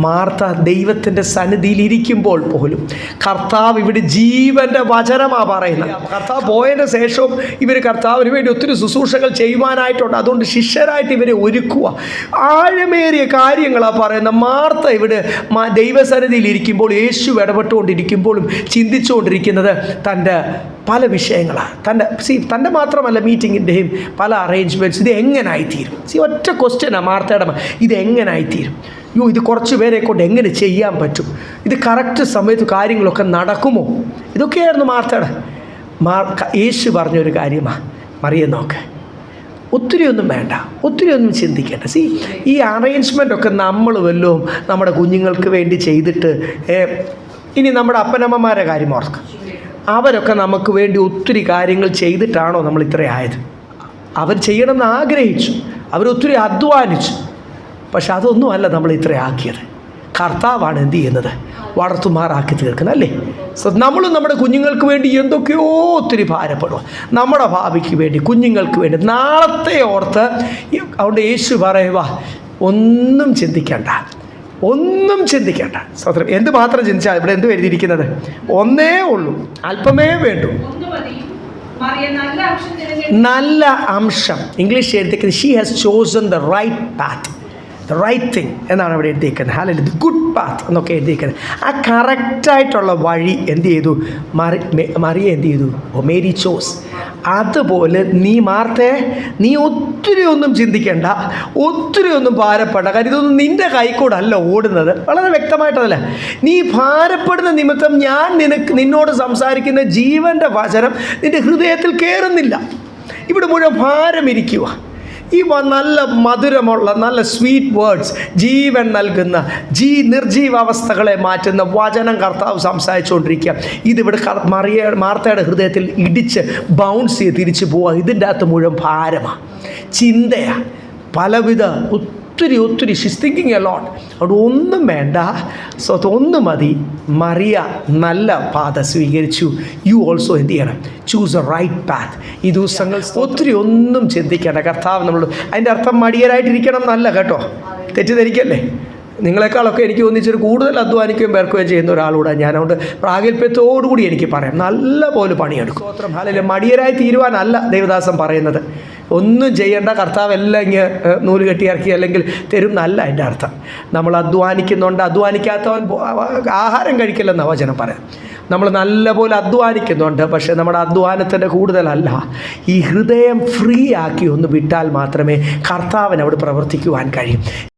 Martha ദൈവത്തിൻ്റെ സന്നിധിയിൽ ഇരിക്കുമ്പോൾ പോലും കർത്താവ് ഇവിടെ ജീവൻ്റെ വചനമാണ് പറയുന്നത്. കർത്താവ് പോയതിന് ശേഷവും ഇവർ കർത്താവിന് വേണ്ടി ഒത്തിരി ശുശ്രൂഷകൾ ചെയ്യുവാനായിട്ടുണ്ട്. അതുകൊണ്ട് ശിഷ്യരായിട്ട് ഇവരെ ഒരുക്കുക. ആഴമേറിയ കാര്യങ്ങളാണ് പറയുന്നത്. മാർത്ത ഇവിടെ ദൈവസന്നിധിയിൽ ഇരിക്കുമ്പോൾ, യേശു ഇടപെട്ടുകൊണ്ടിരിക്കുമ്പോഴും ചിന്തിച്ചുകൊണ്ടിരിക്കുന്നത് തൻ്റെ പല വിഷയങ്ങളാണ്. തൻ്റെ മാത്രമല്ല മീറ്റിങ്ങിൻ്റെയും പല അറേഞ്ച്മെൻറ്റ്സ്. ഇത് എങ്ങനായിത്തീരും? ഒറ്റ ക്വസ്റ്റ്യനാണ് മാർത്തയുടെ. ഇത് എങ്ങനായിത്തീരും? ഇത് കുറച്ച് പേരെ കൊണ്ട് എങ്ങനെ ചെയ്യാൻ പറ്റും? ഇത് കറക്റ്റ് സമയത്ത് കാര്യങ്ങളൊക്കെ നടക്കുമോ? ഇതൊക്കെയായിരുന്നു മാർത്തയുടെ. യേശു പറഞ്ഞൊരു കാര്യമാണ്, മറിയെ നോക്ക്, ഒത്തിരി ഒന്നും വേണ്ട, ഒത്തിരി ഒന്നും ചിന്തിക്കേണ്ട. ഈ അറേഞ്ച്മെൻറ്റൊക്കെ നമ്മൾ വല്ലതും നമ്മുടെ കുഞ്ഞുങ്ങൾക്ക് വേണ്ടി ചെയ്തിട്ട്, ഇനി നമ്മുടെ അപ്പനമ്മമാരുടെ കാര്യം ഓർക്കാം, അവരൊക്കെ നമുക്ക് വേണ്ടി ഒത്തിരി കാര്യങ്ങൾ ചെയ്തിട്ടാണോ നമ്മൾ ഇത്രയായത്? അവർ ചെയ്യണമെന്ന് ആഗ്രഹിച്ചു, അവരൊത്തിരി അധ്വാനിച്ചു, പക്ഷെ അതൊന്നുമല്ല നമ്മൾ ഇത്രയാക്കിയത്. കർത്താവാണ് എന്ത് ചെയ്യുന്നത്? വളർത്തുമാറാക്കി തീർക്കുന്നത്, അല്ലേ? നമ്മളും നമ്മുടെ കുഞ്ഞുങ്ങൾക്ക് വേണ്ടി എന്തൊക്കെയോ ഒത്തിരി ഭാരപ്പെടുക, നമ്മുടെ ഭാവിക്ക് വേണ്ടി, കുഞ്ഞുങ്ങൾക്ക് വേണ്ടി, നാളത്തെ ഓർത്ത്. അതുകൊണ്ട് യേശു പറയുക, ഒന്നും ചിന്തിക്കേണ്ട, ഒന്നും ചിന്തിക്കേണ്ട. സ്വതന്ത്രം എന്ത് മാത്രം ചിന്തിച്ചാൽ ഇവിടെ എന്ത് എഴുതിയിരിക്കുന്നത്? ഒന്നേ ഉള്ളൂ, അല്പമേ വേണ്ടൂ, നല്ല അംശം. ഇംഗ്ലീഷ് എഴുതിയിരിക്കുന്നത് she has chosen the right path, the right thing എന്നാണ് അവിടെ എഴുതിയിരിക്കുന്നത്. ഹല്ലേലൂയ, ദ ഗുഡ് പാത്ത് എന്നൊക്കെ എഴുതിയിരിക്കുന്നത്. ആ കറക്റ്റായിട്ടുള്ള വഴി എന്ത് ചെയ്തു? മറിയ എന്ത് ചെയ്തു? Mary chose. അതുപോലെ മാർത്തേ, നീ ഒത്തിരി ഒന്നും ചിന്തിക്കേണ്ട, ഒത്തിരി ഒന്നും ഭാരപ്പെട. കാര്യം ഇതൊന്നും നിൻ്റെ കൈക്കൂടെ അല്ല ഓടുന്നത്. വളരെ വ്യക്തമായിട്ടതല്ല. നീ ഭാരപ്പെടുന്ന നിമിത്തം ഞാൻ നിന്നോട് സംസാരിക്കുന്ന ജീവൻ്റെ വചനം നിൻ്റെ ഹൃദയത്തിൽ കയറുന്നില്ല. ഇവിടെ മുഴുവൻ ഭാരം ഇരിക്കുക. ഈ നല്ല മധുരമുള്ള, നല്ല സ്വീറ്റ് വേർഡ്സ്, ജീവൻ നൽകുന്ന, നിർജീവാവസ്ഥകളെ മാറ്റുന്ന വചനം കർത്താവ് സംസാരിച്ചുകൊണ്ടിരിക്കുക. ഇതിവിടെ മാർത്തയുടെ ഹൃദയത്തിൽ ഇടിച്ച് ബൗൺസ് ചെയ്ത് തിരിച്ചു പോവുക. ഇതിൻ്റെ അകത്ത് മുഴുവൻ ഭാരമാണ്, ചിന്തയാണ്, പലവിധ ഒത്തിരി ഷീസ് തിങ്കിങ് എ ലോട്ട്. അവിടെ ഒന്നും വേണ്ട, ഒന്നും മതി. മറിയ നല്ല പാത സ്വീകരിച്ചു. യു ഓൾസോ എന്ത് ചെയ്യണം? Choose a right path. ഈ ദിവസങ്ങൾ ഒത്തിരി ഒന്നും ചിന്തിക്കേണ്ട. കർത്താവ് നമ്മൾ, അതിൻ്റെ അർത്ഥം മടിയരായിട്ടിരിക്കണം എന്നല്ല കേട്ടോ, തെറ്റിദ്ധരിക്കല്ലേ. നിങ്ങളെക്കാളൊക്കെ എനിക്ക് ഒന്നിച്ചൊരു കൂടുതൽ അധ്വാനിക്കുകയും പേർക്കുകയും ചെയ്യുന്ന ഒരാളൂടെ ഞാൻ. അതുകൊണ്ട് പ്രാഗൽഭ്യത്തോടുകൂടി എനിക്ക് പറയാം, നല്ല പോലെ പണിയെടുക്കും. സ്വതന്ത്രം ഹല്ലേലൂയ. മടിയരായി തീരുവാനല്ല ദൈവദാസൻ പറയുന്നത്. ഒന്നും ചെയ്യേണ്ട, കർത്താവ് എല്ലാം ഇങ്ങനെ നൂല് കെട്ടി ഇറക്കി അല്ലെങ്കിൽ തരും എന്നല്ല അതിൻ്റെ അർത്ഥം. നമ്മൾ അധ്വാനിക്കുന്നുണ്ട്, അധ്വാനിക്കാത്തവൻ ആഹാരം കഴിക്കില്ലെന്നാണ് വചനം പറയാം. നമ്മൾ നല്ലപോലെ അധ്വാനിക്കുന്നുണ്ട്, പക്ഷേ നമ്മുടെ അധ്വാനത്തിൻ്റെ കൂടുതലല്ല. ഈ ഹൃദയം ഫ്രീ ആക്കി ഒന്ന് വിട്ടാൽ മാത്രമേ കർത്താവിന് അവിടെ പ്രവർത്തിക്കുവാൻ കഴിയും.